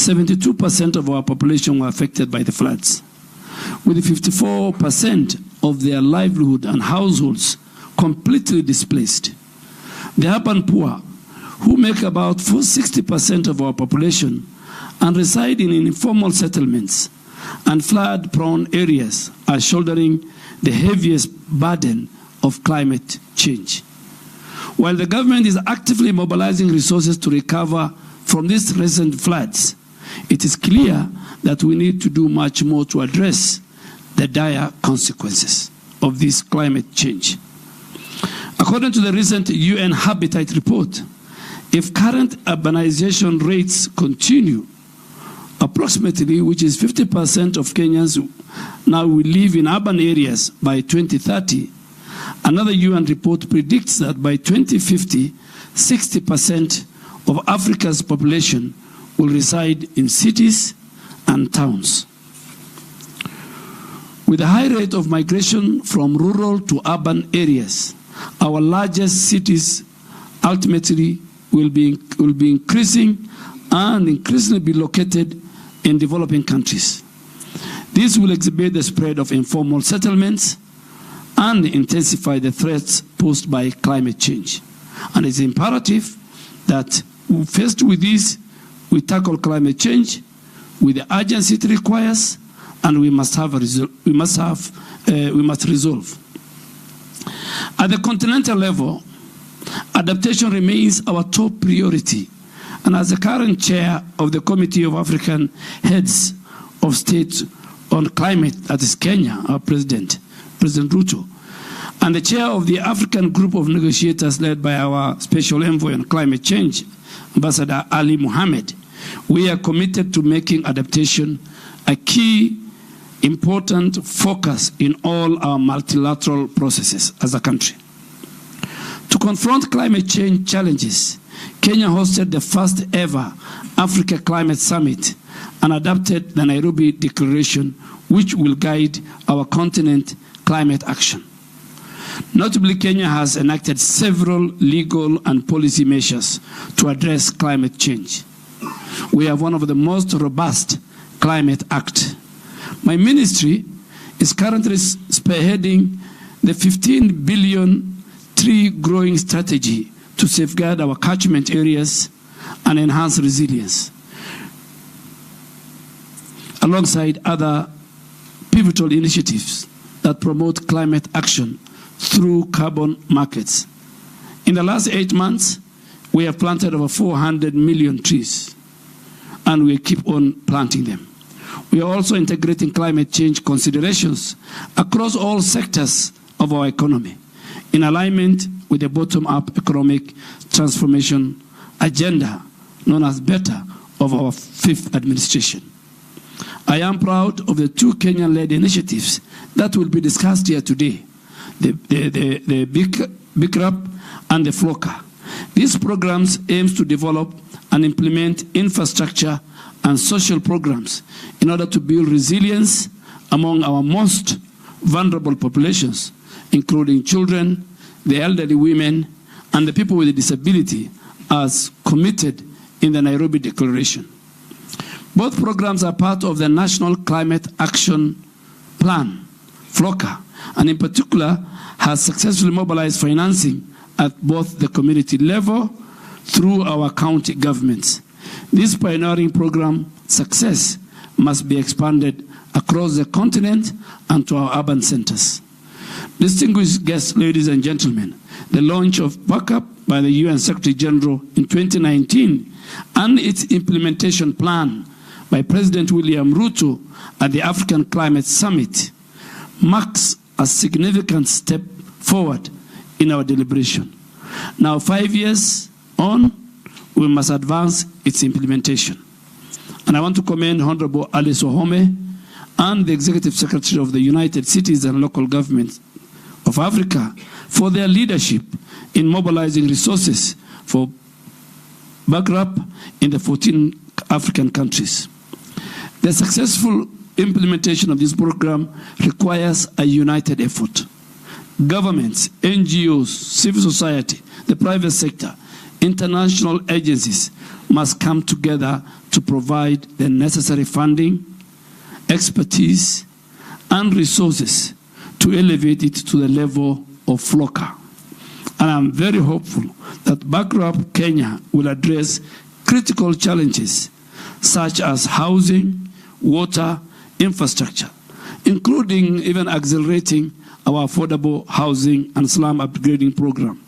72% of our population were affected by the floods, with 54% of their livelihood and households completely displaced. The urban poor, who make about 60% of our population and reside in informal settlements and flood-prone areas, are shouldering the heaviest burden of climate change. While the government is actively mobilizing resources to recover from these recent floods, it is clear that we need to do much more to address the dire consequences of this climate change. According to the recent UN Habitat report, if current urbanization rates continue, approximately, which is 50% of Kenyans now will live in urban areas by 2030, another UN report predicts that by 2050, 60% of Africa's population will reside in cities and towns. With a high rate of migration from rural to urban areas, our largest cities ultimately will be increasing and increasingly be located in developing countries. This will exacerbate the spread of informal settlements and intensify the threats posed by climate change. And it's imperative that, faced with this, we tackle climate change with the urgency it requires, and we must resolve. At the continental level, adaptation remains our top priority. And as the current chair of the Committee of African Heads of State on Climate, that is Kenya, our President Ruto, and the chair of the African Group of Negotiators led by our Special Envoy on Climate Change, Ambassador Ali Mohammed, we are committed to making adaptation a key, important focus in all our multilateral processes as a country. To confront climate change challenges, Kenya hosted the first ever Africa Climate Summit and adopted the Nairobi Declaration, which will guide our continent climate action. Notably, Kenya has enacted several legal and policy measures to address climate change. We have one of the most robust Climate Act. My ministry is currently spearheading the 15 billion tree growing strategy to safeguard our catchment areas and enhance resilience, alongside other pivotal initiatives that promote climate action through carbon markets. In the last 8 months, we have planted over 400 million trees, and we keep on planting them. We are also integrating climate change considerations across all sectors of our economy, in alignment with the bottom-up economic transformation agenda known as BETTER of our fifth administration. I am proud of the two Kenyan-led initiatives that will be discussed here today, the BICRAP and the FLOCA. These programs aim to develop and implement infrastructure and social programs in order to build resilience among our most vulnerable populations, including children, the elderly, women, and the people with a disability, as committed in the Nairobi Declaration. Both programs are part of the National Climate Action Plan, FLOCA, and in particular has successfully mobilized financing at both the community level through our county governments. This pioneering program success must be expanded across the continent and to our urban centers. Distinguished guests, ladies and gentlemen, the launch of backup by the UN Secretary General in 2019 and its implementation plan by President William Ruto at the African Climate Summit marks a significant step forward in our deliberation. Now, 5 years on, we must advance its implementation. And I want to commend Honorable Alice Wahome and the Executive Secretary of the United Cities and Local Governments of Africa for their leadership in mobilizing resources for backup in the 14 African countries. The successful implementation of this program requires a united effort. Governments, NGOs, civil society, the private sector, International agencies must come together to provide the necessary funding, expertise, and resources to elevate it to the level of FLOCA. And I'm very hopeful that Backup Kenya will address critical challenges such as housing, water, infrastructure, including even accelerating our affordable housing and slum upgrading program,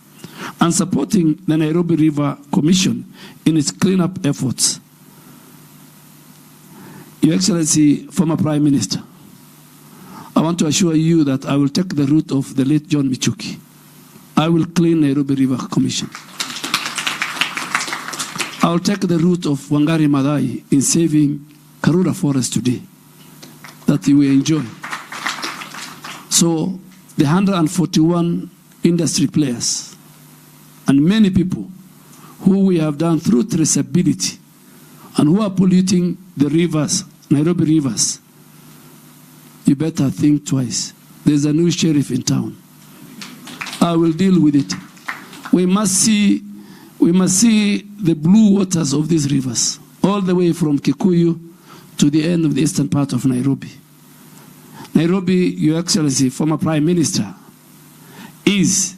and supporting the Nairobi River Commission in its cleanup efforts. Your Excellency, former Prime Minister, I want to assure you that I will take the route of the late John Michuki. I will clean Nairobi River Commission. I will take the route of Wangari Maathai in saving Karura Forest today, that you will enjoy. So the 141 industry players and many people who we have done through traceability and who are polluting the rivers, Nairobi rivers, you better think twice. There's a new sheriff in town. I will deal with it. We must see the blue waters of these rivers, all the way from Kikuyu to the end of the eastern part of Nairobi. Nairobi, Your Excellency, former Prime Minister, is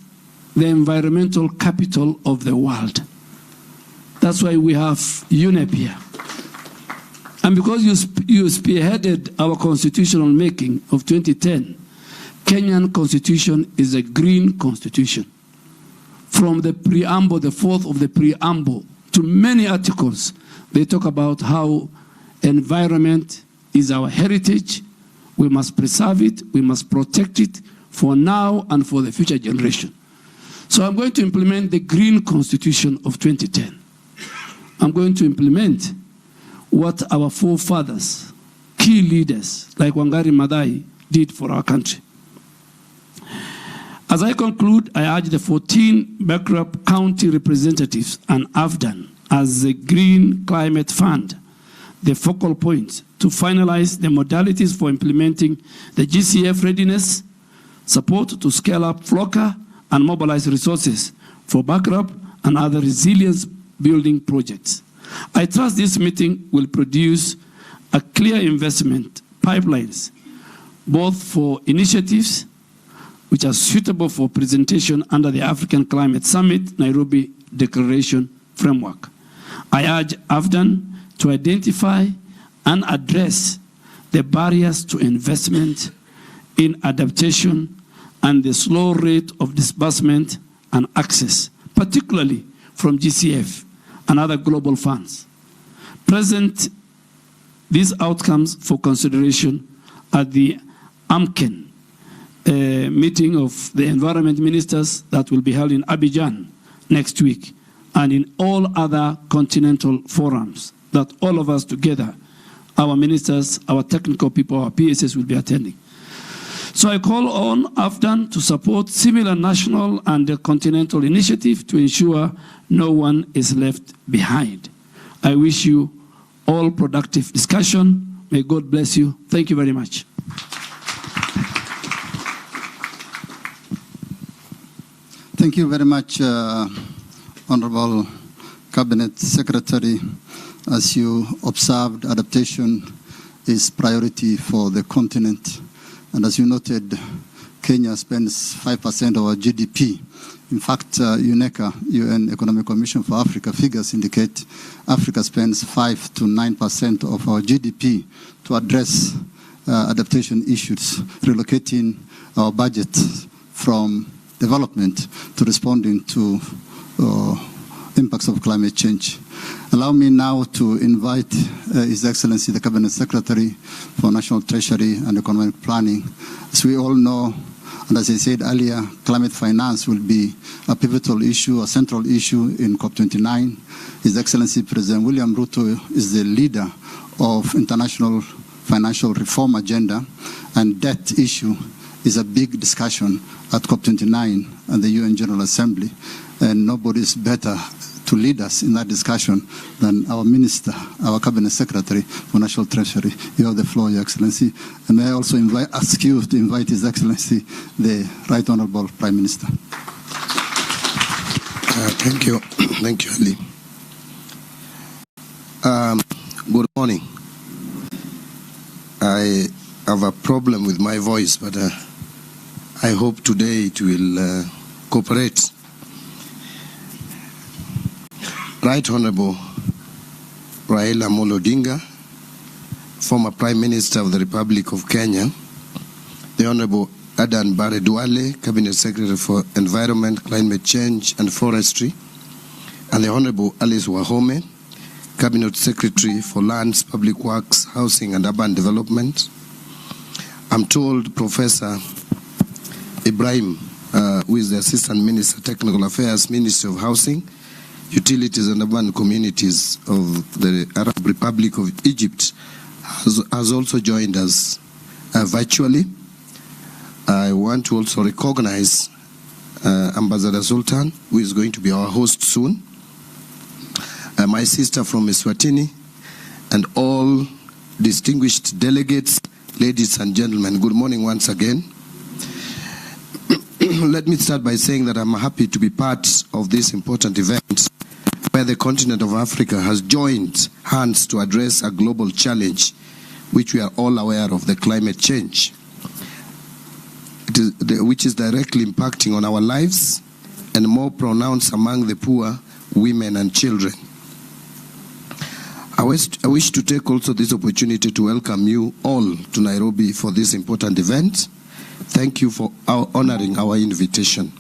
the environmental capital of the world. That's why we have UNEP here. And because you spearheaded our constitutional making of 2010, Kenyan constitution is a green constitution. From the preamble, the fourth of the preamble, to many articles, they talk about how environment is our heritage. We must preserve it, we must protect it for now and for the future generation. So I'm going to implement the Green Constitution of 2010. I'm going to implement what our forefathers, key leaders like Wangari Maathai did for our country. As I conclude, I urge the 14 bankrupt county representatives and AFDAN as the Green Climate Fund, the focal point to finalize the modalities for implementing the GCF readiness, support to scale up FLOCA, and mobilize resources for backup and other resilience building projects. I trust this meeting will produce a clear investment pipelines, both for initiatives which are suitable for presentation under the African Climate Summit Nairobi Declaration Framework. I urge AFDAN to identify and address the barriers to investment in adaptation and the slow rate of disbursement and access, particularly from GCF and other global funds. Present these outcomes for consideration at the AMKEN meeting of the environment ministers that will be held in Abidjan next week, and in all other continental forums that all of us together, our ministers, our technical people, our PSs will be attending. So I call on AFDAN to support similar national and continental initiative to ensure no one is left behind. I wish you all productive discussion. May God bless you. Thank you very much. Thank you very much, Honorable Cabinet Secretary. As you observed, adaptation is priority for the continent. And as you noted, Kenya spends 5% of our GDP. In fact, UNECA, UN Economic Commission for Africa, figures indicate Africa spends 5 to 9% of our GDP to address adaptation issues, relocating our budget from development to responding to impacts of climate change. Allow me now to invite His Excellency the Cabinet Secretary for National Treasury and Economic Planning. As we all know, and as I said earlier, climate finance will be a pivotal issue, a central issue in COP29. His Excellency President William Ruto is the leader of international financial reform agenda, and debt issue is a big discussion at COP29 and the UN General Assembly, and nobody is better to lead us in that discussion than our Minister, our Cabinet Secretary for National Treasury. You have the floor, Your Excellency. And may I also ask you to invite His Excellency, the Right Honourable Prime Minister. Thank you. Thank you, Ali. Good morning. I have a problem with my voice, but I hope today it will cooperate. Right Honorable Raila Odinga, former Prime Minister of the Republic of Kenya, the Honorable Adan Bare Duale, Cabinet Secretary for Environment, Climate Change and Forestry, and the Honorable Alice Wahome, Cabinet Secretary for Lands, Public Works, Housing and Urban Development. I'm told Professor Ibrahim, who is the Assistant Minister, Technical Affairs, Ministry of Housing, Utilities and Urban Communities of the Arab Republic of Egypt, has also joined us virtually. I want to also recognize Ambassador Sultan, who is going to be our host soon, my sister from Eswatini, and all distinguished delegates, ladies and gentlemen. Good morning once again. Let me start by saying that I'm happy to be part of this important event where the continent of Africa has joined hands to address a global challenge which we are all aware of, the climate change, which is directly impacting on our lives and more pronounced among the poor, women and children. I wish to take also this opportunity to welcome you all to Nairobi for this important event. Thank you for honoring our invitation.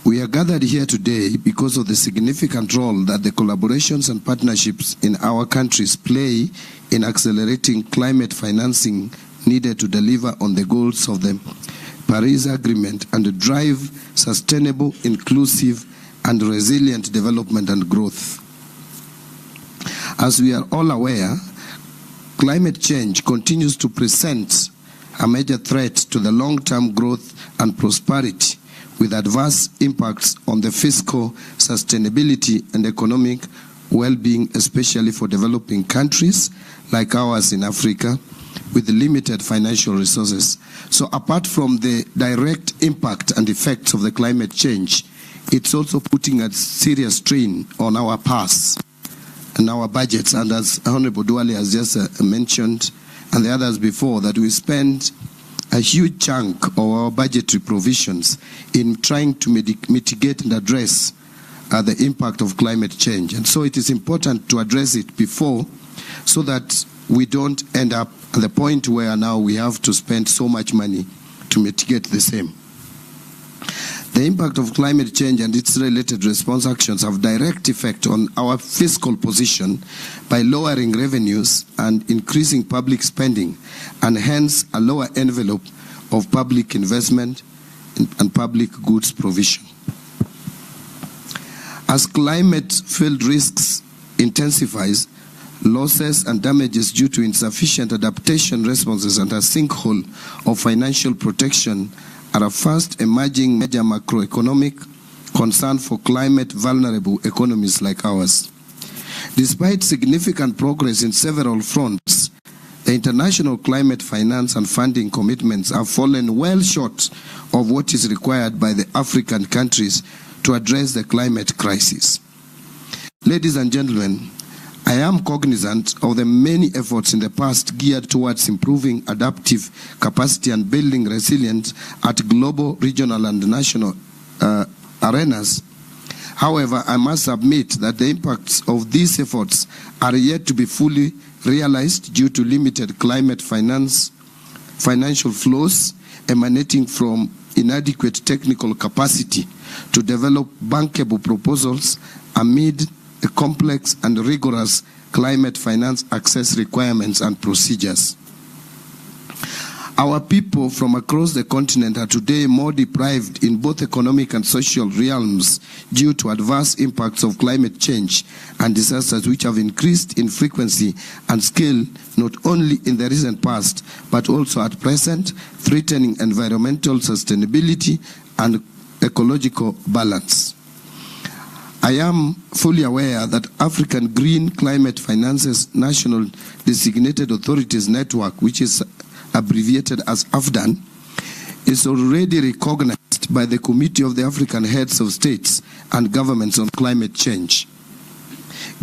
We are gathered here today because of the significant role that the collaborations and partnerships in our countries play in accelerating climate financing needed to deliver on the goals of the Paris Agreement and drive sustainable, inclusive, and resilient development and growth. As we are all aware, climate change continues to present a major threat to the long-term growth and prosperity, with adverse impacts on the fiscal sustainability and economic well-being, especially for developing countries like ours in Africa, with limited financial resources. So apart from the direct impact and effects of the climate change, it's also putting a serious strain on our purse and our budgets. And as Honorable Duale has just mentioned, and the others before, that we spend a huge chunk of our budgetary provisions in trying to mitigate and address the impact of climate change. And so it is important to address it before, so that we don't end up at the point where now we have to spend so much money to mitigate the same. The impact of climate change and its related response actions have direct effect on our fiscal position by lowering revenues and increasing public spending, and hence a lower envelope of public investment and public goods provision. As climate-filled risks intensifies, losses and damages due to insufficient adaptation responses and a sinkhole of financial protection are a fast emerging major macroeconomic concern for climate vulnerable economies like ours. Despite significant progress in several fronts, the international climate finance and funding commitments have fallen well short of what is required by the African countries to address the climate crisis. Ladies and gentlemen, I am cognizant of the many efforts in the past geared towards improving adaptive capacity and building resilience at global, regional, and national arenas. However, I must admit that the impacts of these efforts are yet to be fully realized due to limited climate financial flows emanating from inadequate technical capacity to develop bankable proposals amid the complex and rigorous climate finance access requirements and procedures. Our people from across the continent are today more deprived in both economic and social realms due to adverse impacts of climate change and disasters which have increased in frequency and scale not only in the recent past but also at present, threatening environmental sustainability and ecological balance. I am fully aware that African Green Climate Finance's National Designated Authorities Network, which is abbreviated as AFDAN, is already recognized by the Committee of the African Heads of States and Governments on Climate Change,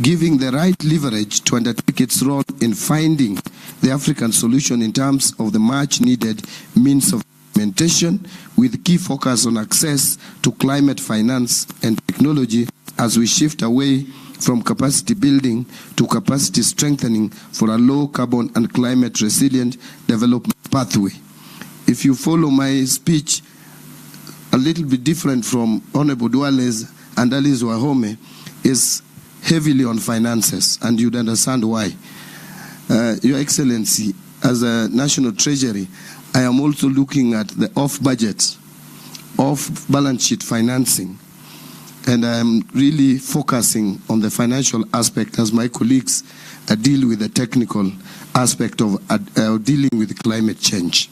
giving the right leverage to undertake its role in finding the African solution in terms of the much needed means of implementation, with key focus on access to climate finance and technology as we shift away from capacity building to capacity strengthening for a low carbon and climate resilient development pathway. If you follow my speech, a little bit different from Honorable Duale's and Ali's Wahome, is heavily on finances, and you'd understand why. Your Excellency, as a National Treasury, I am also looking at the off-budget, off-balance sheet financing, and I am really focusing on the financial aspect as my colleagues deal with the technical aspect of dealing with climate change.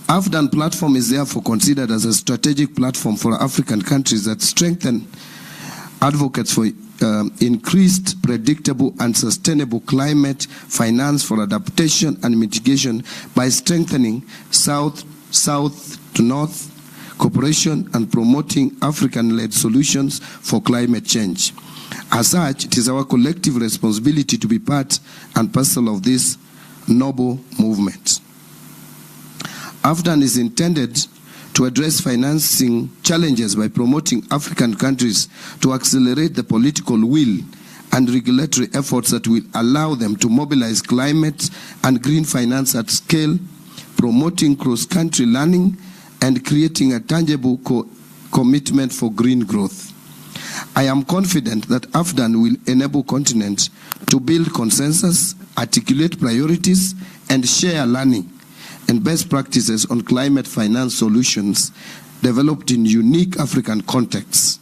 AFDAN platform is therefore considered as a strategic platform for African countries that strengthen advocates for increased, predictable, and sustainable climate finance for adaptation and mitigation by strengthening south to north cooperation and promoting African-led solutions for climate change. As such, it is our collective responsibility to be part and parcel of this noble movement. AFDAN is intended to address financing challenges by promoting African countries to accelerate the political will and regulatory efforts that will allow them to mobilize climate and green finance at scale, promoting cross-country learning and creating a tangible commitment for green growth. I am confident that AFDAN will enable continents to build consensus, articulate priorities, and share learning and best practices on climate finance solutions developed in unique African contexts.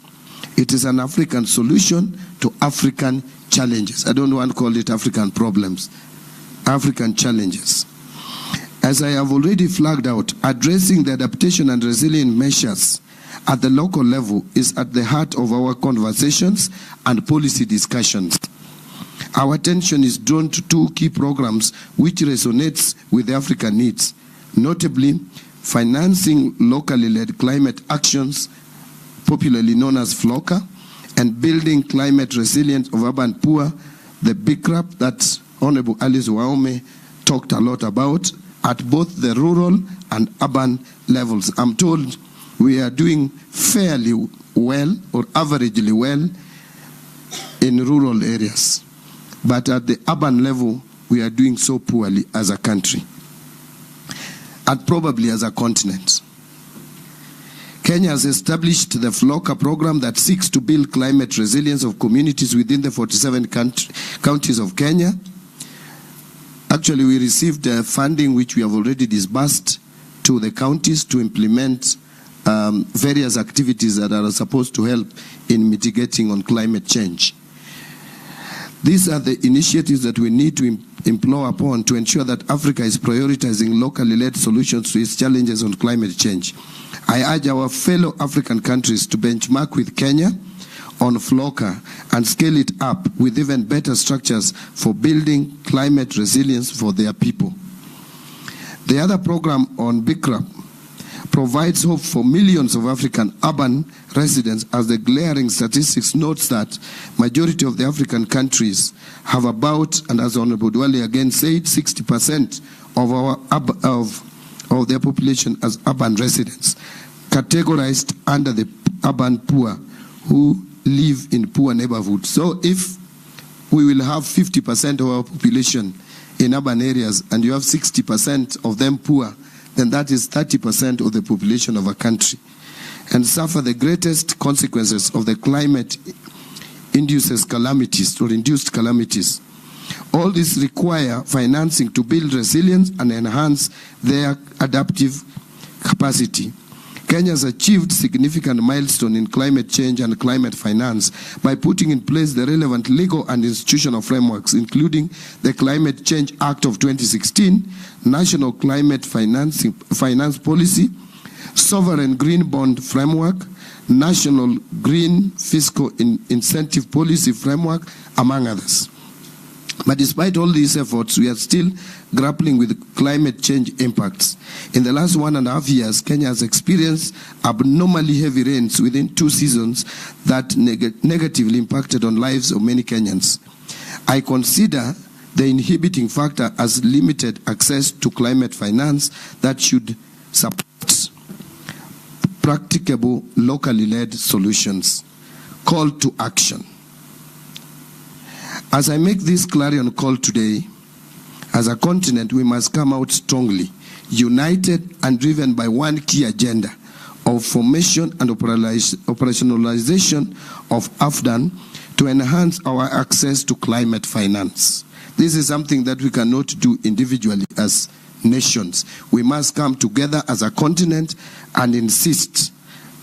It is an African solution to African challenges. I don't want to call it African problems, African challenges. As I have already flagged out, addressing the adaptation and resilience measures at the local level is at the heart of our conversations and policy discussions. Our attention is drawn to two key programs which resonates with the African needs, notably financing locally led climate actions, popularly known as FLOCA, and building climate resilience of urban poor, the BICRAP that Honorable Alice Wahome talked a lot about, at both the rural and urban levels. I'm told we are doing fairly well or averagely well in rural areas, but at the urban level we are doing so poorly as a country and probably as a continent. Kenya has established the FLOCA program that seeks to build climate resilience of communities within the 47 counties of Kenya. Actually, we received funding which we have already disbursed to the counties to implement various activities that are supposed to help in mitigating on climate change. These are the initiatives that we need to implore upon to ensure that Africa is prioritizing locally led solutions to its challenges on climate change. I urge our fellow African countries to benchmark with Kenya on FLOCA and scale it up with even better structures for building climate resilience for their people. The other program on BICRAP provides hope for millions of African urban residents, as the glaring statistics notes that majority of the African countries have about, and as Honorable Duale again said, 60% of their population as urban residents, categorized under the urban poor who live in poor neighborhoods. So if we will have 50% of our population in urban areas and you have 60% of them poor, then that is 30% of the population of a country, and suffer the greatest consequences of the climate induced calamities. All this require financing to build resilience and enhance their adaptive capacity. Kenya has achieved significant milestone in climate change and climate finance by putting in place the relevant legal and institutional frameworks, including the Climate Change Act of 2016, National Climate Finance Policy, Sovereign Green Bond Framework, National Green Fiscal Incentive Policy Framework, among others. But despite all these efforts, we are still grappling with climate change impacts. In the last 1.5 years, Kenya has experienced abnormally heavy rains within 2 seasons that negatively impacted on lives of many Kenyans. I consider the inhibiting factor as limited access to climate finance that should support practicable, locally led solutions. Call to action. As I make this clarion call today, as a continent, we must come out strongly, united and driven by one key agenda of formation and operationalization of AFDAN to enhance our access to climate finance. This is something that we cannot do individually as nations. We must come together as a continent and insist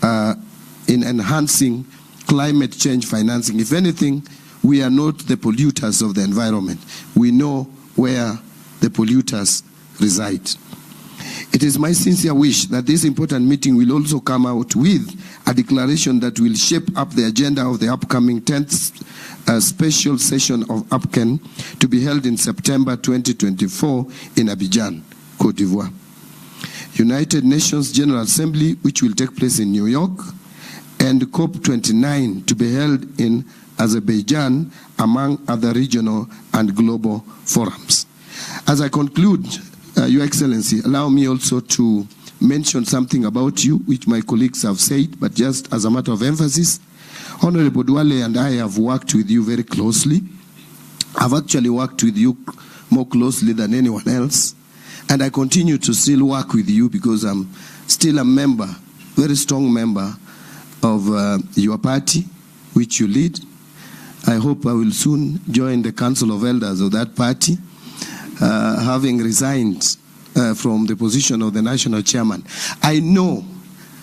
in enhancing climate change financing. If anything, we are not the polluters of the environment. We know where the polluters reside. It is my sincere wish that this important meeting will also come out with a declaration that will shape up the agenda of the upcoming 10th special session of APCEN to be held in September 2024 in Abidjan, Cote d'Ivoire. United Nations General Assembly, which will take place in New York, and COP29 to be held in Azerbaijan, among other regional and global forums. As I conclude, Your Excellency, allow me also to mention something about you, which my colleagues have said, but just as a matter of emphasis. Honorable Duale and I have worked with you very closely. I've actually worked with you more closely than anyone else, and I continue to still work with you because I'm still a member, very strong member of your party, which you lead. I hope I will soon join the Council of Elders of that party, having resigned from the position of the national chairman. I know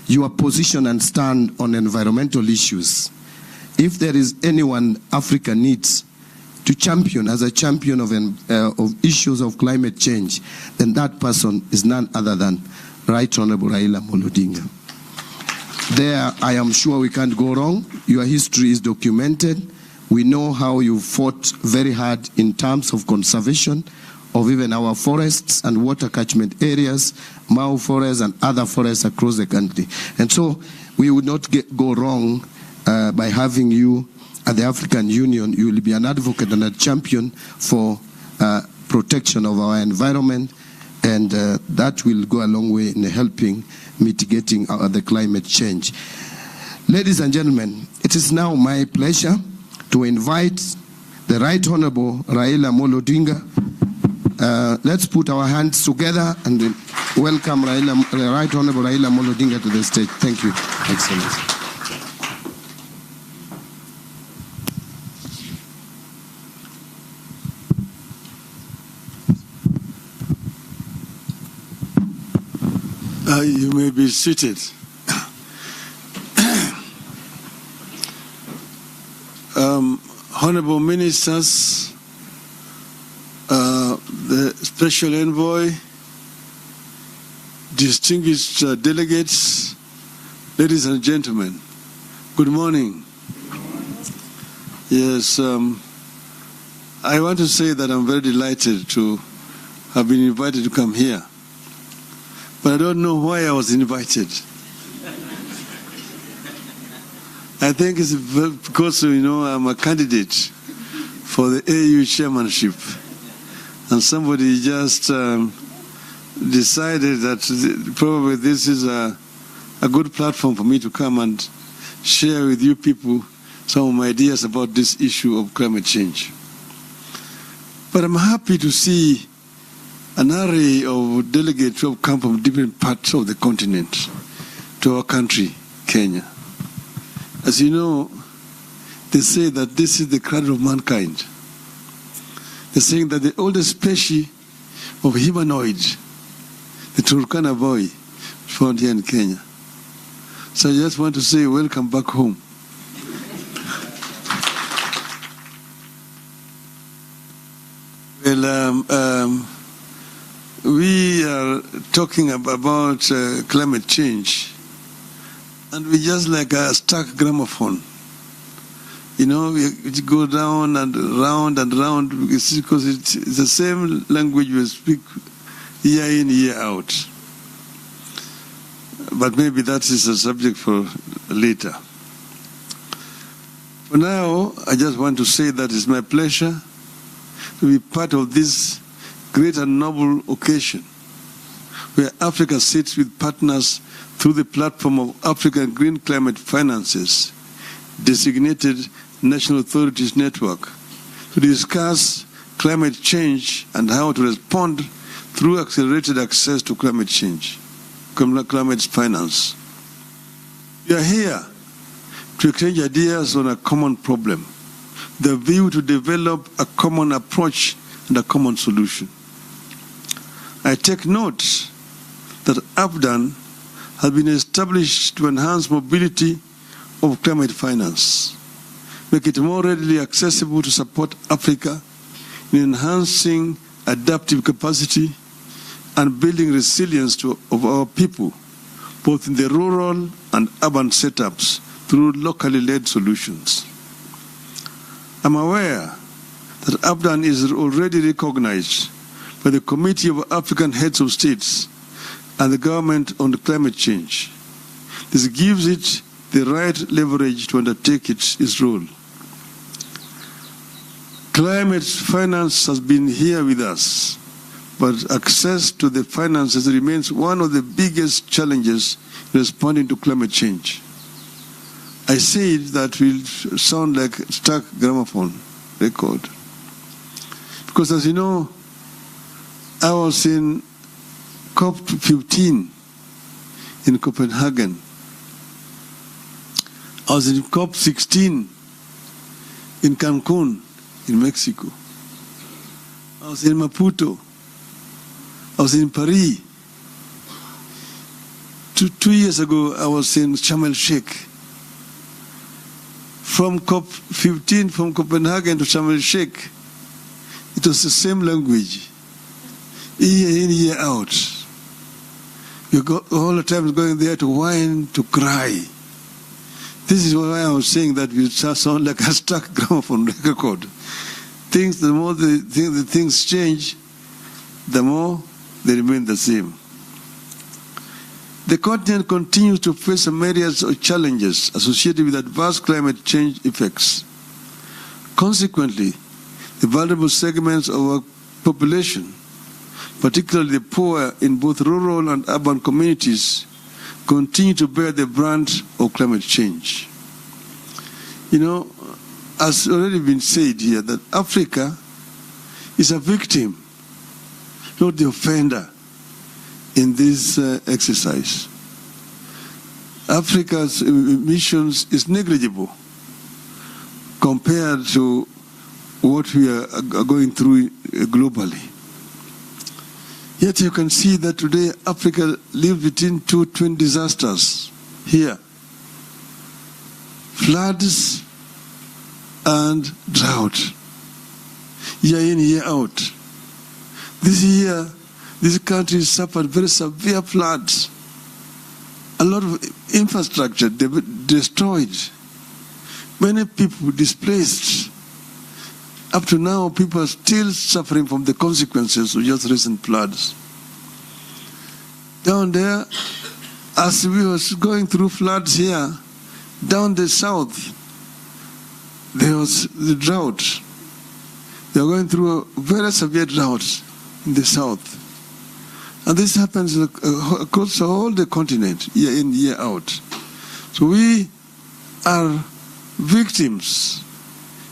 your position and stand on environmental issues. If there is anyone Africa needs to champion as a champion of issues of climate change, then that person is none other than Right Honorable Raila Odinga. There, I am sure we can't go wrong. Your history is documented. We know how you fought very hard in terms of conservation of even our forests and water catchment areas, Mau forests and other forests across the country. And so we would not go wrong by having you at the African Union. You will be an advocate and a champion for protection of our environment, and that will go a long way in helping mitigating the climate change. Ladies and gentlemen, it is now my pleasure to invite the Right Honorable Raila Odinga. Let's put our hands together and welcome Right Honorable Raila Odinga to the stage. Thank you, Excellency. You may be seated. Honorable Ministers, the Special Envoy, distinguished delegates, ladies and gentlemen, good morning. Yes, I want to say that I'm very delighted to have been invited to come here. But I don't know why I was invited. I think it's because, I'm a candidate for the AU chairmanship. And somebody just decided that probably this is a good platform for me to come and share with you people some of my ideas about this issue of climate change. But I'm happy to see an array of delegates who have come from different parts of the continent to our country, Kenya. As you know, they say that this is the cradle of mankind. They're saying that the oldest species of humanoid, the Turkana boy, found here in Kenya. So I just want to say welcome back home. Well, we are talking about climate change, and we just like a stuck gramophone. You know, it go round and round and round because it's the same language we speak year in, year out. But maybe that is a subject for later. For now, I just want to say that it's my pleasure to be part of this great and noble occasion where Africa sits with partners through the platform of African Green Climate Finances, designated National Authorities Network, to discuss climate change and how to respond through accelerated access to climate change, climate finance. We are here to exchange ideas on a common problem, the view to develop a common approach and a common solution. I take note that AFDAN has been established to enhance mobility of climate finance, make it more readily accessible to support Africa in enhancing adaptive capacity and building resilience of our people, both in the rural and urban setups, through locally led solutions. I'm aware that AFDAN is already recognized by the Committee of African Heads of States and the government on climate change. This gives it the right leverage to undertake its role. Climate finance has been here with us, but access to the finances remains one of the biggest challenges in responding to climate change. I say that will sound like a stuck gramophone record. Because as you know, I was in COP15 in Copenhagen. I was in COP16 in Cancun in Mexico. I was in Maputo. I was in Paris. Two years ago, I was in Sharm el-Sheikh. From COP15, from Copenhagen to Sharm el-Sheikh, it was the same language, year in, year out. You go all the time going there to whine, to cry. This is why I was saying that we sound like a stuck gramophone record. The more the things change, the more they remain the same. The continent continues to face some areas of challenges associated with adverse climate change effects. Consequently, the vulnerable segments of our population, particularly the poor in both rural and urban communities, continue to bear the brunt of climate change. You know, as already been said here, that Africa is a victim, not the offender, in this exercise. Africa's emissions is negligible compared to what we are going through globally. Yet you can see that today Africa lives between two twin disasters here. Floods and drought. Year in, year out. This year, this country suffered very severe floods. A lot of infrastructure destroyed. Many people displaced. Up to now, people are still suffering from the consequences of just recent floods. Down there, as we were going through floods here, down the south, there was the drought. They are going through a very severe drought in the south. And this happens across all the continent, year in, year out. So we are victims,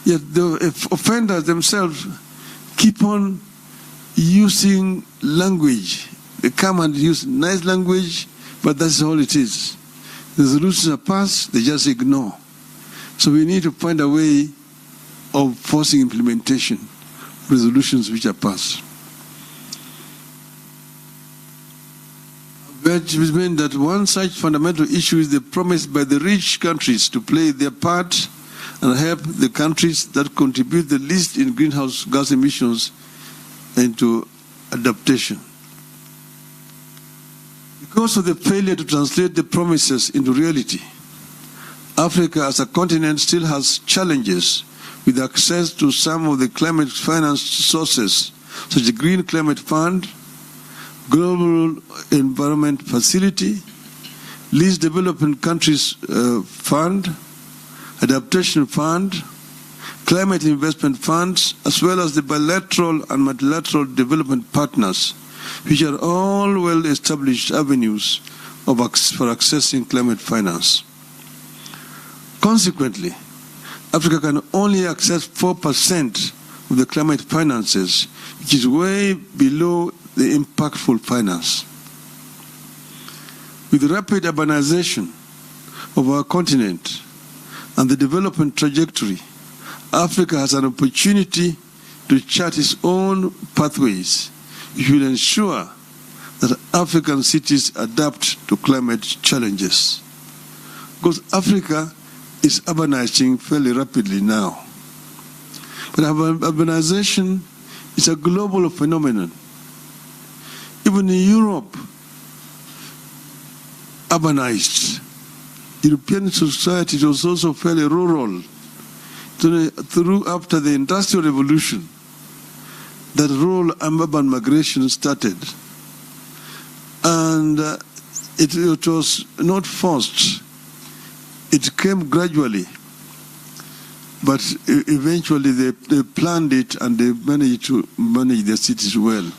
yet the offenders themselves keep on using language. They come and use nice language, but that's all it is. The resolutions are passed, they just ignore. So we need to find a way of forcing implementation of resolutions which are passed. Which means that one such fundamental issue is the promise by the rich countries to play their part and help the countries that contribute the least in greenhouse gas emissions into adaptation. Because of the failure to translate the promises into reality, Africa as a continent still has challenges with access to some of the climate finance sources, such as the Green Climate Fund, Global Environment Facility, Least Developing Countries Fund, Adaptation Fund, Climate Investment Funds, as well as the bilateral and multilateral development partners, which are all well-established avenues for accessing climate finance. Consequently, Africa can only access 4% of the climate finances, which is way below the impactful finance. With rapid urbanization of our continent and the development trajectory, Africa has an opportunity to chart its own pathways, which will ensure that African cities adapt to climate challenges. Because Africa is urbanizing fairly rapidly now. But urbanization is a global phenomenon. Even in Europe, urbanized. European society was also fairly rural. After the Industrial Revolution, that rural and urban migration started. And it was not forced. It came gradually. But eventually they planned it and they managed to manage their cities well.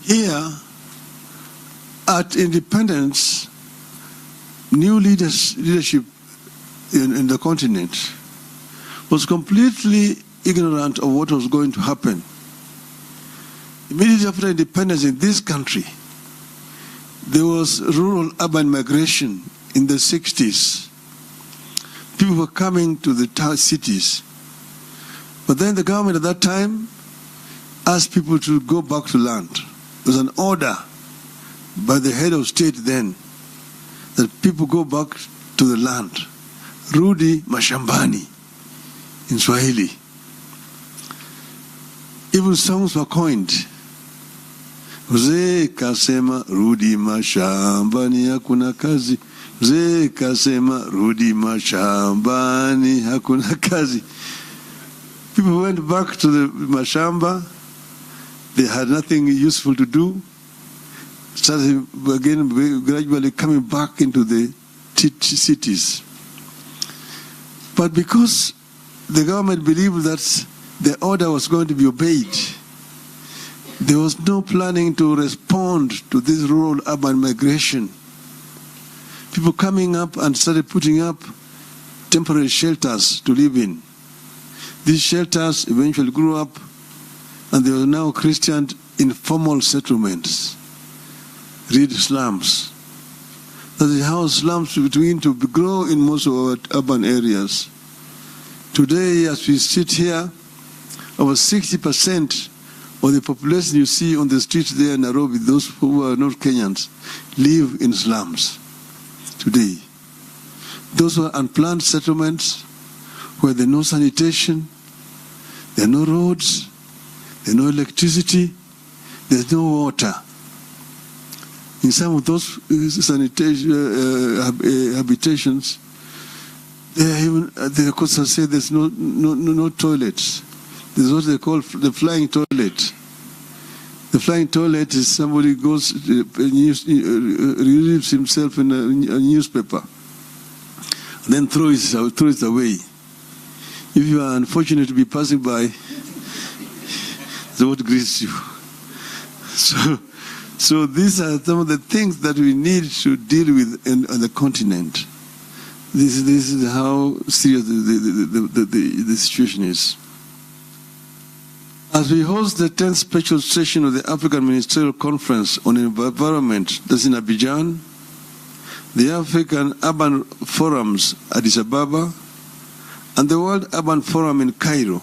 Here, at independence, new leadership in the continent was completely ignorant of what was going to happen. Immediately after independence in this country, there was rural-urban migration in the 60s. People were coming to the cities. But then the government at that time asked people to go back to land. There was an order by the head of state then that people go back to the land. Rudi mashambani in Swahili. Even songs were coined. Mzee kasema rudi mashambani hakuna kazi. Mzee kasema rudi mashambani hakuna kazi. People went back to the mashamba. They had nothing useful to do. Started again gradually coming back into the cities. But because the government believed that the order was going to be obeyed, there was no planning to respond to this rural-urban migration. People coming up and started putting up temporary shelters to live in. These shelters eventually grew up and they are now christened informal settlements. Read slums. That is how slums begin to grow in most of our urban areas. Today, as we sit here, over 60% of the population you see on the streets there in Nairobi, those who are not Kenyans, live in slums today. Those who are unplanned settlements, where there are no sanitation, there are no roads, there is no electricity, there's no water. In some of those habitations, they could say there's no toilets. There's what they call the flying toilet. The flying toilet is somebody goes, relieves himself in a newspaper, and then throws it away. If you are unfortunate to be passing by, the word greets you. So these are some of the things that we need to deal with on the continent. This is how serious the situation is. As we host the 10th special session of the African Ministerial Conference on Environment, that's in Abidjan, the African Urban Forums Addis Ababa, and the World Urban Forum in Cairo,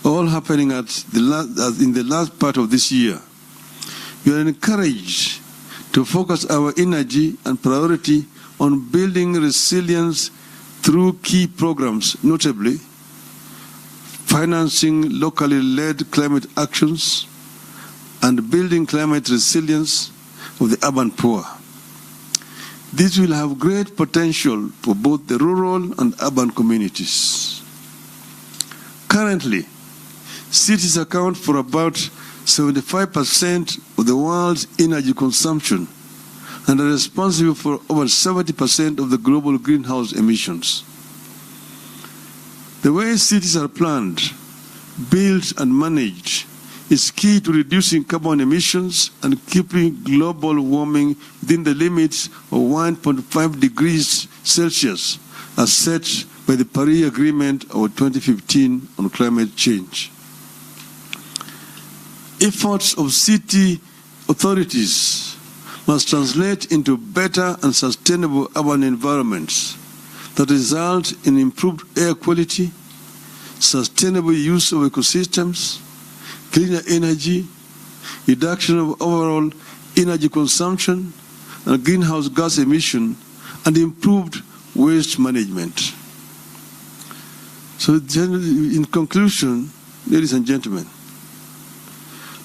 all happening in the last part of this year, we are encouraged to focus our energy and priority on building resilience through key programs, notably financing locally led climate actions and building climate resilience of the urban poor. This will have great potential for both the rural and urban communities. Currently, cities account for about 75% of the world's energy consumption and are responsible for over 70% of the global greenhouse emissions. The way cities are planned, built, and managed is key to reducing carbon emissions and keeping global warming within the limits of 1.5 degrees Celsius as set by the Paris Agreement of 2015 on climate change. Efforts of city authorities must translate into better and sustainable urban environments that result in improved air quality, sustainable use of ecosystems, cleaner energy, reduction of overall energy consumption and greenhouse gas emission, and improved waste management. So in conclusion, ladies and gentlemen,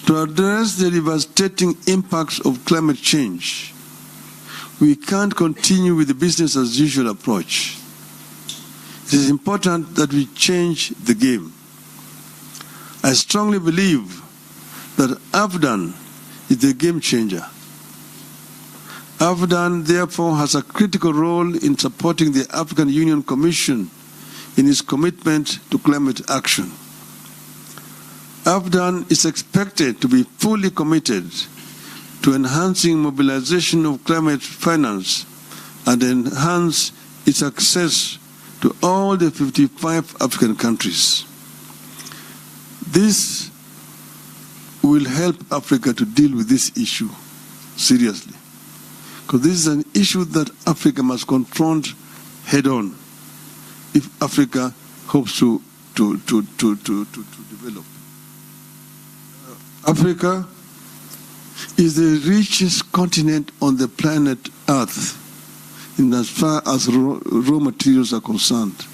to address the devastating impacts of climate change, we can't continue with the business as usual approach. It is important that we change the game. I strongly believe that AFDAN is the game changer. AFDAN therefore has a critical role in supporting the African Union Commission in its commitment to climate action. AFDAN is expected to be fully committed to enhancing mobilization of climate finance and enhance its access to all the 55 African countries. This will help Africa to deal with this issue seriously, because this is an issue that Africa must confront head-on if Africa hopes to develop. Africa is the richest continent on the planet Earth in as far as raw materials are concerned.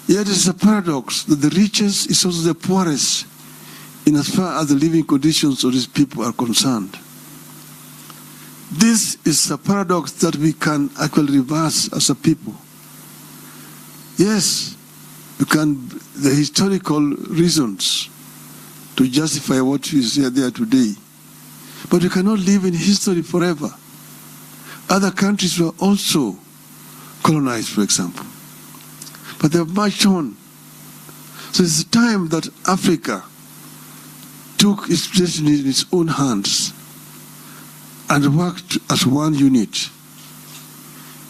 Yet it is a paradox that the richest is also the poorest in as far as the living conditions of these people are concerned. This is a paradox that we can actually reverse as a people. Yes, you can, the historical reasons to justify what is there today. But you cannot live in history forever. Other countries were also colonized, for example. But they have marched on. So it's time that Africa took its destiny in its own hands and worked as one unit.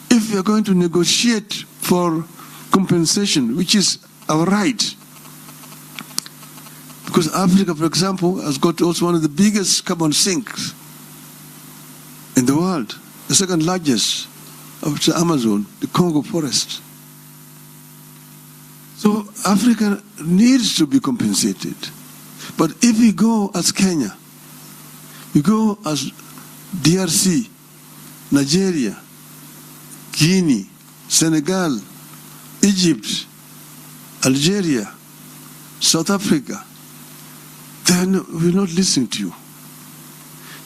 If we are going to negotiate for compensation, which is our right, because Africa, for example, has got also one of the biggest carbon sinks in the world, the second largest after Amazon, the Congo forest. So Africa needs to be compensated. But if we go as Kenya, we go as DRC, Nigeria, Guinea, Senegal, Egypt, Algeria, South Africa, then we're not listening to you.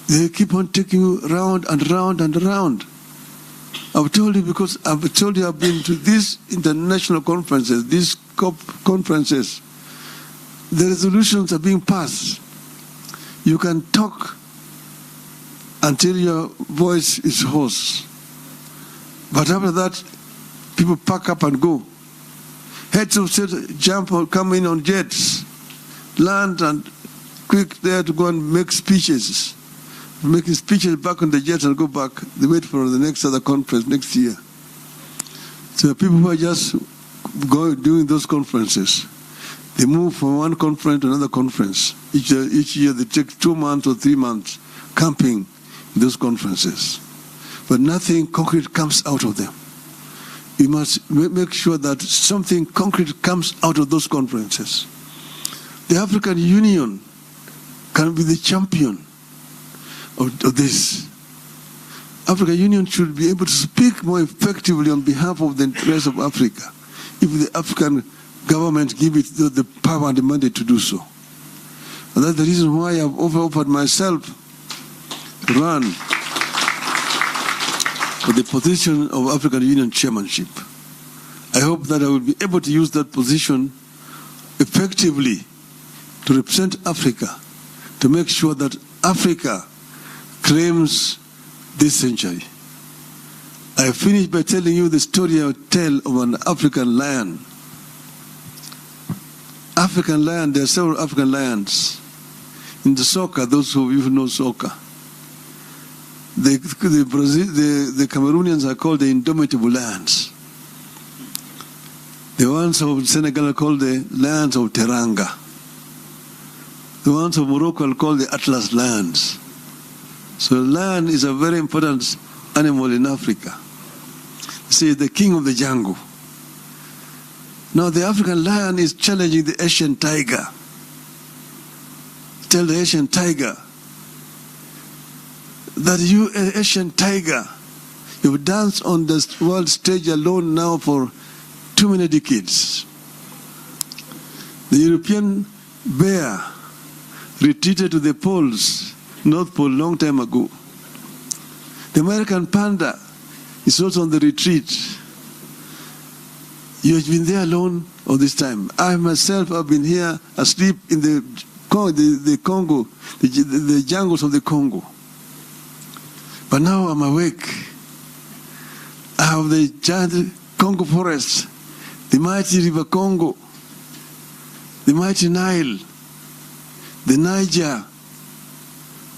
They keep on taking you round and round and round. I've told you because I've been to these international conferences, these COP conferences. The resolutions are being passed. You can talk until your voice is hoarse. But after that, people pack up and go. Heads of state jump or come in on jets, land and quick there to go and make speeches. Making speeches back on the jet and go back. They wait for the next other conference next year. So people who are just doing those conferences, they move from one conference to another conference. Each year they take 2 months or 3 months camping in those conferences. But nothing concrete comes out of them. We must make sure that something concrete comes out of those conferences. The African Union can be the champion of this. African Union should be able to speak more effectively on behalf of the rest of Africa if the African government give it the power and the mandate to do so. And that's the reason why I've offered myself to run for the position of African Union chairmanship. I hope that I will be able to use that position effectively to represent Africa, to make sure that Africa claims this century. I finish by telling you the story I tell of an African lion. African lion, there are several African lions. In the soccer, those of you who know soccer, the Cameroonians are called the indomitable lions. The ones of Senegal are called the lions of Teranga. The ones of Morocco are called the Atlas lions. So the lion is a very important animal in Africa. See, the king of the jungle. Now the African lion is challenging the Asian tiger. Tell the Asian tiger that you, Asian tiger, you've danced on the world stage alone now for too many decades. The European bear retreated to the poles, North Pole, long time ago. The American panda is also on the retreat. You have been there alone all this time. I myself have been here asleep in the Congo, the jungles of the Congo. But now I'm awake. I have the giant Congo forest, the mighty river Congo, the mighty Nile, the Niger,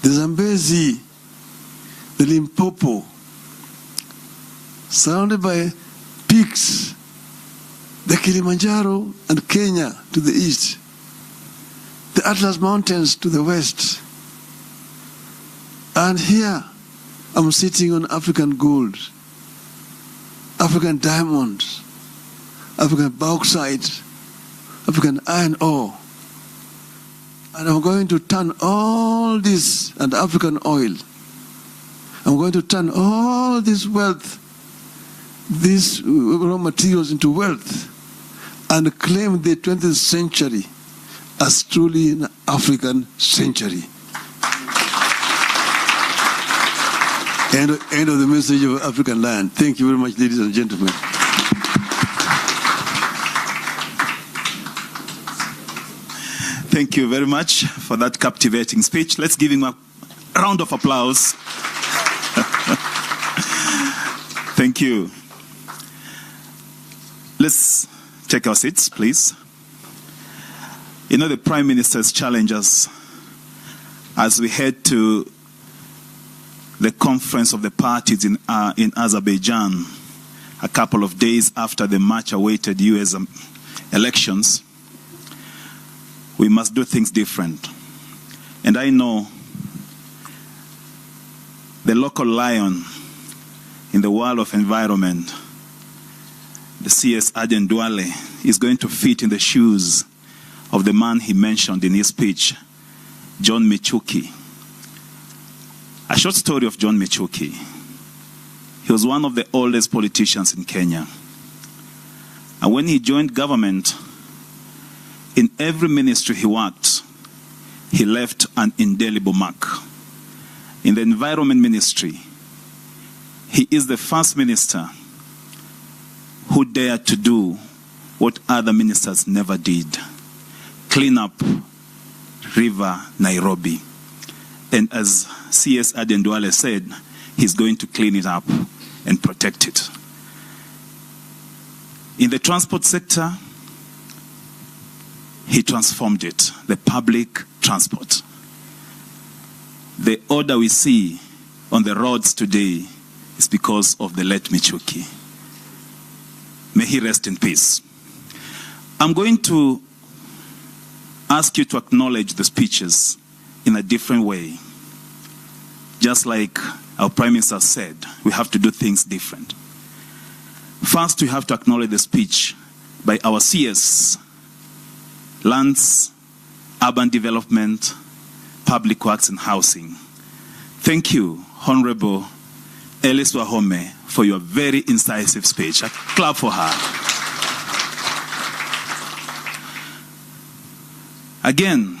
the Zambezi, the Limpopo, surrounded by peaks, the Kilimanjaro and Kenya to the east, the Atlas Mountains to the west. And here I'm sitting on African gold, African diamonds, African bauxite, African iron ore. And I'm going to turn all this, and African oil, I'm going to turn all this wealth, these raw materials into wealth, and claim the 20th century as truly an African century. End of the message of African land. Thank you very much, ladies and gentlemen. Thank you very much for that captivating speech. Let's give him a round of applause. Thank you. Let's take our seats, please. You know, the Prime Minister's challenge us as we head to the conference of the parties in Azerbaijan a couple of days after the much-awaited US elections. We must do things different. And I know the local lion in the world of environment, the CS Duale, is going to fit in the shoes of the man he mentioned in his speech, John Michuki. A short story of John Michuki. He was one of the oldest politicians in Kenya. And when he joined government, in every ministry he worked, he left an indelible mark. In the environment ministry, he is the first minister who dared to do what other ministers never did: clean up River Nairobi. And as CS Duale said, he's going to clean it up and protect it. In the transport sector, he transformed it, the public transport. The order we see on the roads today is because of the late Michuki. May he rest in peace. I'm going to ask you to acknowledge the speeches in a different way. Just like our Prime Minister said, we have to do things different. First, we have to acknowledge the speech by our CS, Lands, Urban Development, Public Works and Housing. Thank you, Honorable Alice Wahome, for your very incisive speech. A clap for her. Again,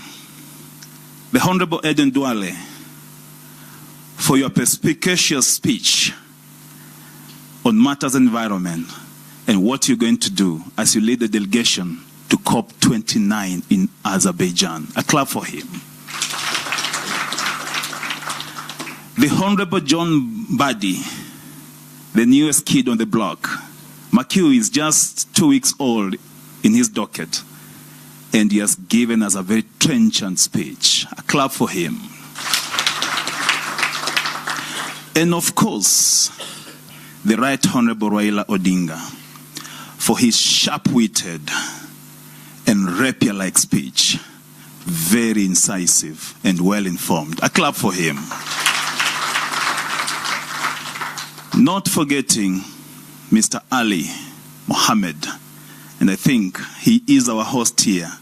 the Honorable Duale, for your perspicacious speech on matters environment and what you're going to do as you lead the delegation to COP29 in Azerbaijan. A clap for him. The Honorable John Mbadi, the newest kid on the block. McHugh is just 2 weeks old in his docket, and he has given us a very trenchant speech. A clap for him. And of course, the Right Honorable Raila Odinga for his sharp-witted and rapier-like speech. Very incisive and well-informed. A clap for him. Not forgetting Mr. Ali Mohammed, and I think he is our host here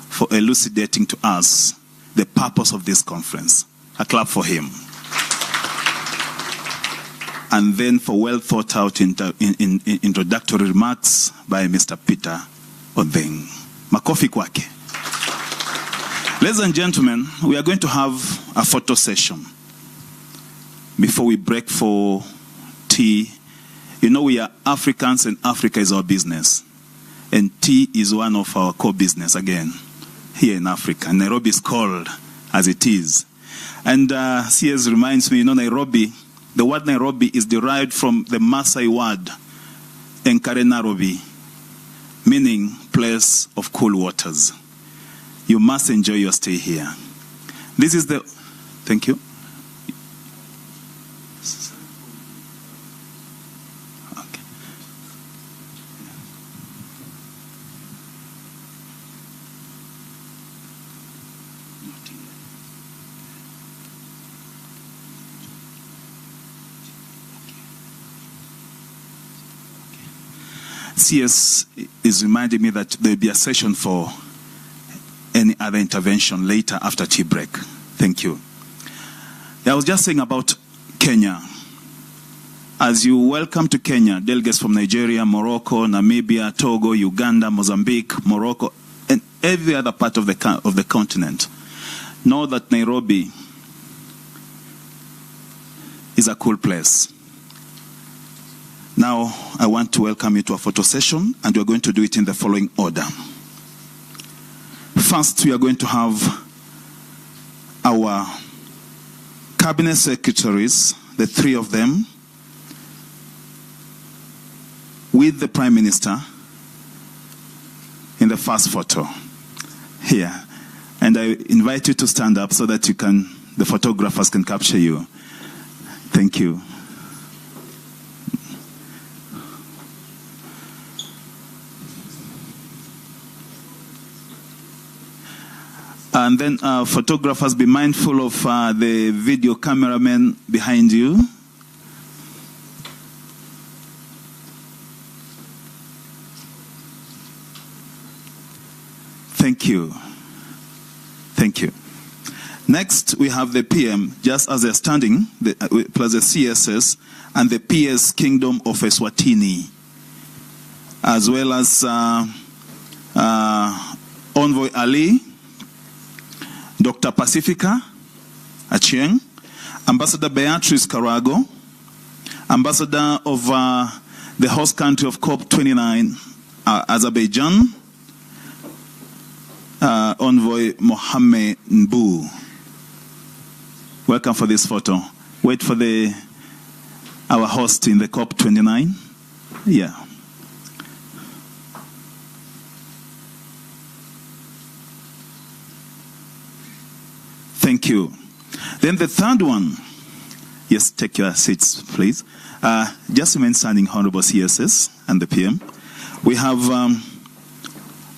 for elucidating to us the purpose of this conference. A clap for him. And then for well thought out introductory remarks by Mr. Peter Odeng. Makofi kwake. Ladies and gentlemen, we are going to have a photo session before we break for tea. You know, we are Africans and Africa is our business. And tea is one of our core business again here in Africa. Nairobi is called as it is. And CS reminds me, you know, Nairobi, the word Nairobi is derived from the Maasai word Enkare Nairobi, meaning place of cool waters. You must enjoy your stay here. This is the, thank you. Okay. CS is reminding me that there will be a session for any other intervention later after tea break. Thank you. I was just saying about Kenya. As you welcome to Kenya, delegates from Nigeria, Morocco, Namibia, Togo, Uganda, Mozambique, Morocco, and every other part of the continent, know that Nairobi is a cool place. Now, I want to welcome you to a photo session, and we're going to do it in the following order. First, we are going to have our cabinet secretaries, the 3 of them, with the Prime Minister in the first photo here. And I invite you to stand up so that the photographers can capture you. Thank you. And then photographers, be mindful of the video cameraman behind you. Thank you. Thank you. Next, we have the PM, just as they're standing, plus the CSs, and the PS Kingdom of Eswatini, as well as Envoy Ali, Dr. Pacifica Achieng, Ambassador Beatrice Karago, Ambassador of the host country of COP29, Azerbaijan, Envoy Wahome Nbu. Welcome for this photo. Wait for our host in the COP29. Yeah. Thank you. Then the third one. Yes, take your seats, please. Just remain standing, Honorable CSs and the PM. We have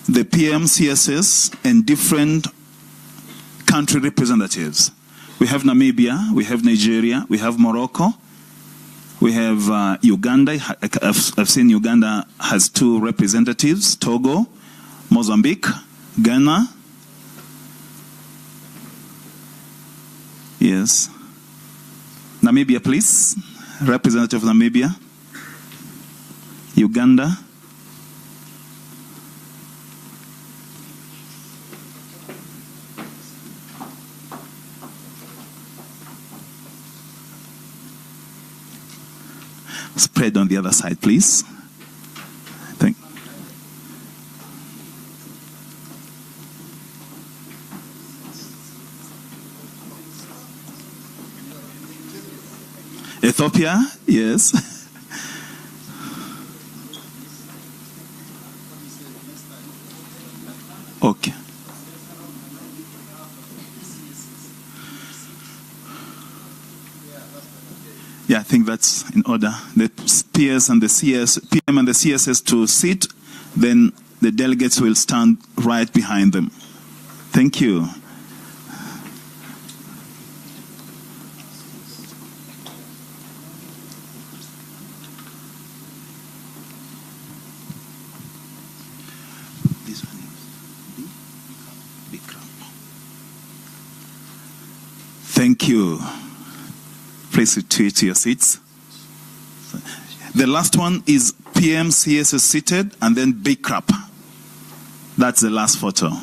the PM, CSs, and different country representatives. We have Namibia, we have Nigeria, we have Morocco, we have Uganda. I've seen Uganda has 2 representatives, Togo, Mozambique, Ghana. Yes. Namibia, please. Representative of Namibia. Uganda. spread on the other side, please. Thank Ethiopia, yes. Okay. Yeah, I think that's in order. The PS and the CS, PM and the CSs to sit, then the delegates will stand right behind them. Thank you. This one is Bikram. Thank you. Please retreat to your seats. The last one is PM, CS is seated, and then big crap. That's the last photo. No,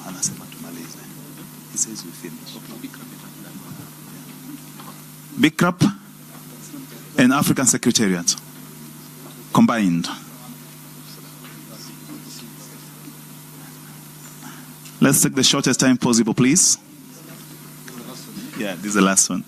anasema tumalize. He says we finish. Big crap and African Secretariat combined. Let's take the shortest time possible, please. Yeah, this is the last one.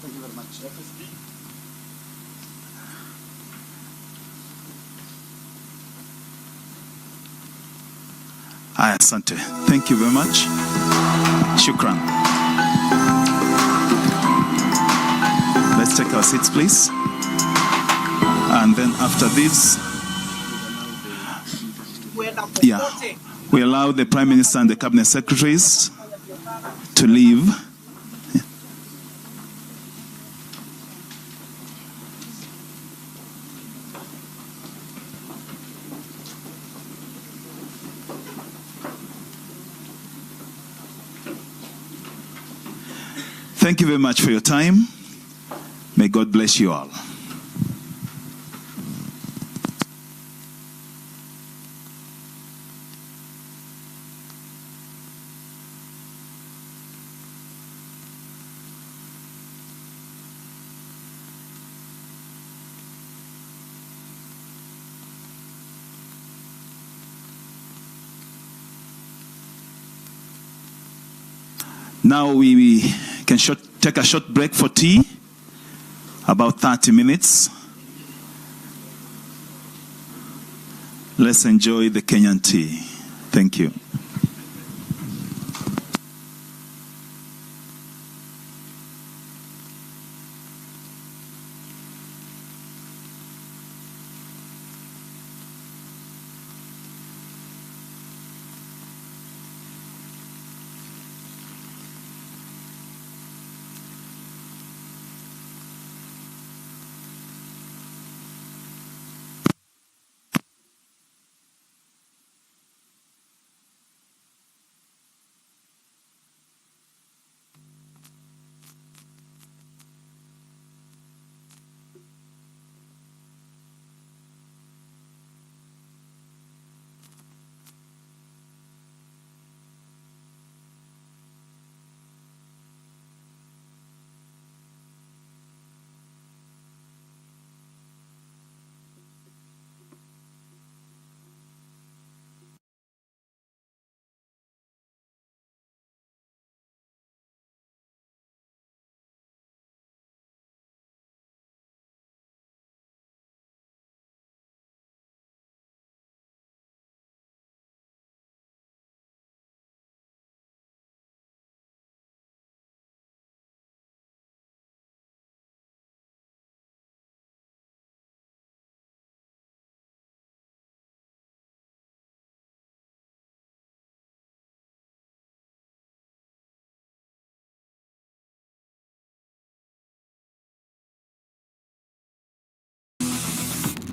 Thank you very much. Asante. Thank you very much. Shukran. Let's take our seats, please. And then after this, we allow the Prime Minister and the Cabinet Secretaries to leave. Thank you very much for your time. May God bless you all. Now we can take a short break for tea, about 30 minutes. Let's enjoy the Kenyan tea. Thank you.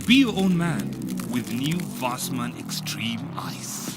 Be your own man with new Vassman Extreme Ice.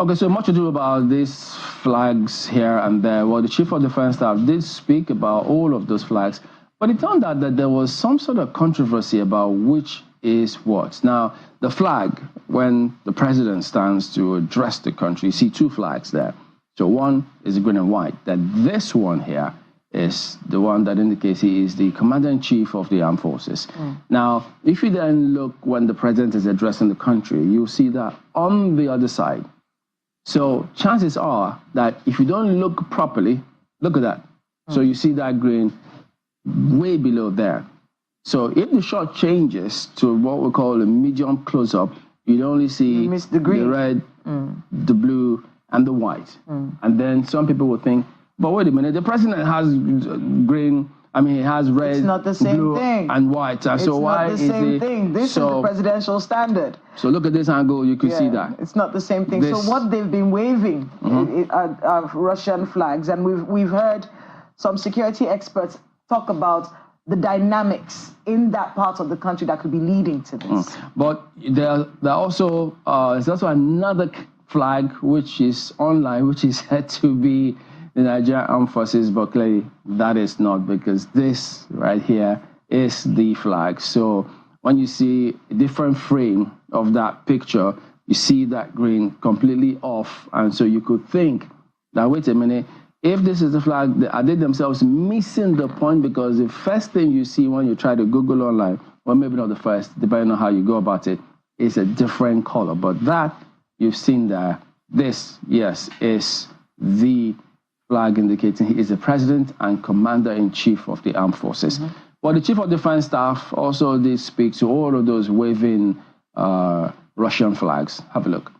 Okay, so much ado about these flags here and there. Well, the Chief of Defense Staff did speak about all of those flags, but it turned out that there was some sort of controversy about which is what. Now, the flag, when the president stands to address the country, you see two flags there. So one is the green and white. That this one here is the one that indicates he is the Commander-in-Chief of the Armed Forces. Now, if you then look when the president is addressing the country, you'll see that on the other side. So chances are that if you don't look properly, look at that. So you see that green way below there. So if the shot changes to what we call a medium close-up, you'd only see the red, the blue, and the white. And then some people will think, but wait a minute, the president has green, he has red, it's not the same blue, thing. and white. And so why is it? It's not the same thing. This is the presidential standard. So look at this angle, you can see that. It's not the same thing. So what they've been waving are Russian flags, and we've heard some security experts talk about the dynamics in that part of the country that could be leading to this. But there's also another flag which is online, which is said to be the Nigerian Armed Forces, but clearly that is not, because this right here is the flag. So when you see a different frame of that picture, you see that green completely off. And so you could think that, wait a minute, if this is the flag, are they themselves missing the point? Because the first thing you see when you try to Google online, well, maybe not the first, depending on how you go about it, is a different color. But that you've seen there, this, yes, is the flag indicating he is the President and Commander-in-Chief of the Armed Forces. But the Chief of Defense Staff also did speak to all of those waving Russian flags. Have a look.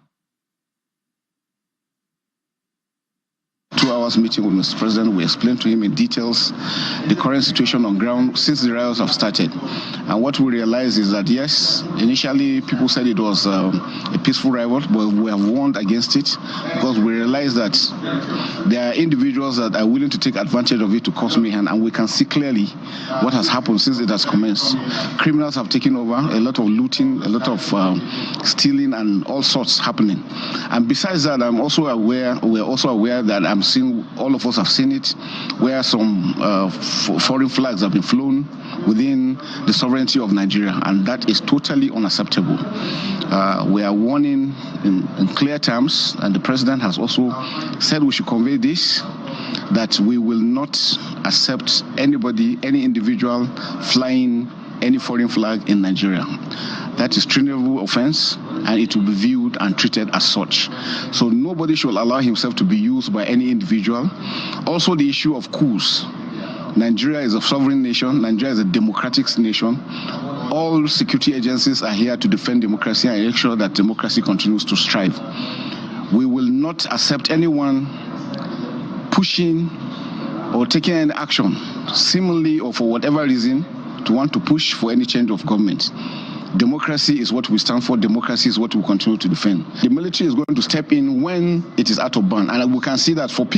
2 hours meeting with Mr. President, we explained to him in details the current situation on ground since the riots have started. And what we realized is that, yes, initially people said it was a peaceful riot, but we have warned against it because we realized that there are individuals that are willing to take advantage of it to cause mayhem, and we can see clearly what has happened since it has commenced. Criminals have taken over, a lot of looting, a lot of stealing, and all sorts happening. And besides that, we're also aware that I'm seeing, all of us have seen it, where some foreign flags have been flown within the sovereignty of Nigeria, and that is totally unacceptable. We are warning in clear terms, and the president has also said we should convey this, that we will not accept anybody, any individual flying any foreign flag in Nigeria. That is treasonable offense, and it will be viewed and treated as such. So nobody should allow himself to be used by any individual. Also, the issue of coups. Nigeria is a sovereign nation. Nigeria is a democratic nation. All security agencies are here to defend democracy and make sure that democracy continues to strive. We will not accept anyone pushing or taking any action, seemingly or for whatever reason, to want to push for any change of government. Democracy is what we stand for. Democracy is what we continue to defend. The military is going to step in when it is out of bounds. And we can see that for people